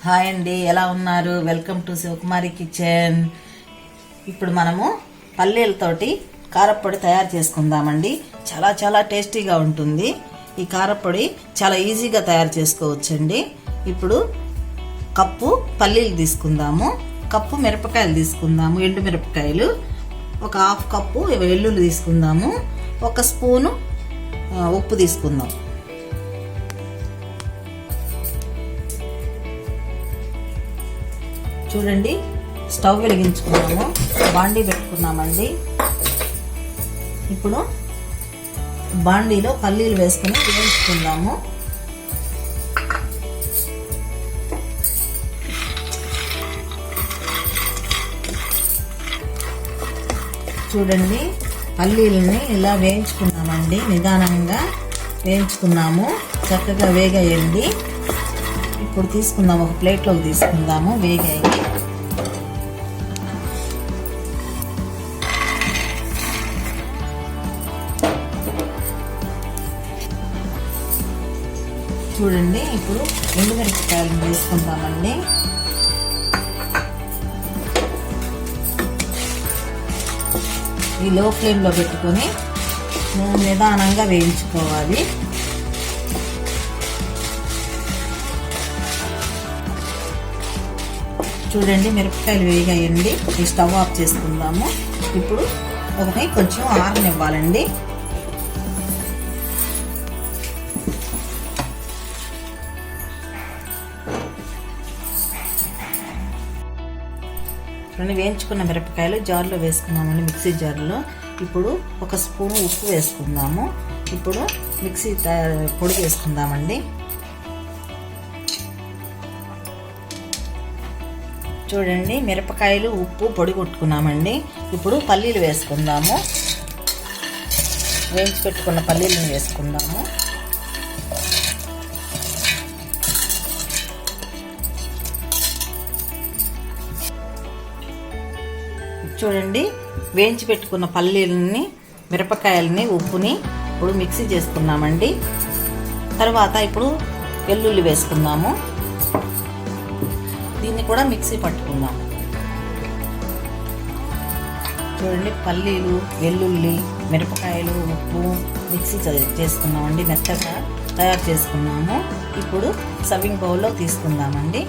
Hi అండి, ఎలా ఉన్నారు? Welcome to Kumari kitchen. ఇప్పుడు మనము పల్లీలతోటి కారప్పొడి తయారు చేసుకుందామండి. చాలా చాలా టేస్టీగా ఉంటుంది. ఈ కారప్పొడి చాలా ఈజీగా తయారు చేసుకోవచ్చండి. ఇప్పుడు కప్పు పల్లీలు తీసుకుందాము, కప్పు మిరపకాయలు తీసుకుందాము, ఎండు మిరపకాయలు, ఒక హాఫ్ కప్పు వెల్లుల్లి తీసుకుందాము, ఒక స్పూను ఉప్పు తీసుకుందాం. చూడండి, స్టవ్ వెలిగించుకున్నాము, బాండీ పెట్టుకున్నామండి. ఇప్పుడు బాండీలో పల్లీలు వేసుకుని వేయించుకుందాము. చూడండి, పల్లీలని ఇలా వేయించుకున్నామండి, నిదానంగా వేయించుకున్నాము, చక్కగా వేగాయండి. ఇప్పుడు తీసుకుందాము, ఒక ప్లేట్లోకి తీసుకుందాము. వేగాయి. చూడండి, ఇప్పుడు ఎండుమిరపకాయలు వేసుకుందామండి. ఈ లో ఫ్లేమ్లో పెట్టుకొని నిదానంగా వేయించుకోవాలి. చూడండి, మిరపకాయలు వేగాయండి. ఈ స్టవ్ ఆఫ్ చేసుకుందాము. ఇప్పుడు ఒకటి కొంచెం ఆరనివ్వాలండి. చూడండి, వేయించుకున్న మిరపకాయలు జార్లో వేసుకున్నామండి, మిక్సీ జార్లో. ఇప్పుడు ఒక స్పూను ఉప్పు వేసుకుందాము. ఇప్పుడు మిక్సీ పొడి వేసుకుందామండి. చూడండి, మిరపకాయలు ఉప్పు పొడి కొట్టుకున్నామండి. ఇప్పుడు పల్లీలు వేసుకుందాము. వేయించి పెట్టుకున్న పల్లీలను వేసుకుందాము. చూడండి, వేయించి పెట్టుకున్న పల్లీలని, మిరపకాయలని, ఉప్పుని ఇప్పుడు మిక్సీ చేసుకున్నామండి. తర్వాత ఇప్పుడు వెల్లుల్లి వేసుకుందాము. దీన్ని కూడా మిక్సీ పట్టుకుందాము. చూడండి, పల్లీలు, వెల్లుల్లి, మిరపకాయలు, ఉప్పు మిక్సీ చేసుకున్నామండి, మెత్తగా తయారు చేసుకున్నాము. ఇప్పుడు సర్వింగ్ బౌల్లో తీసుకుందామండి.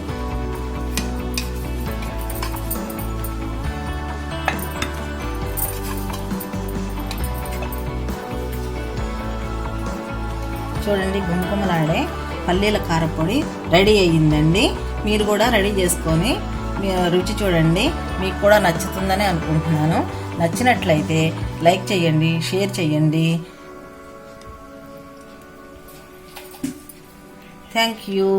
చూడండి, గుమగుమలాడే పల్లీల కారపొడి రెడీ అయ్యిందండి. మీరు కూడా రెడీ చేసుకొని రుచి చూడండి. మీకు కూడా నచ్చుతుందని అనుకుంటున్నాను. నచ్చినట్లయితే లైక్ చేయండి, షేర్ చేయండి. Thank you.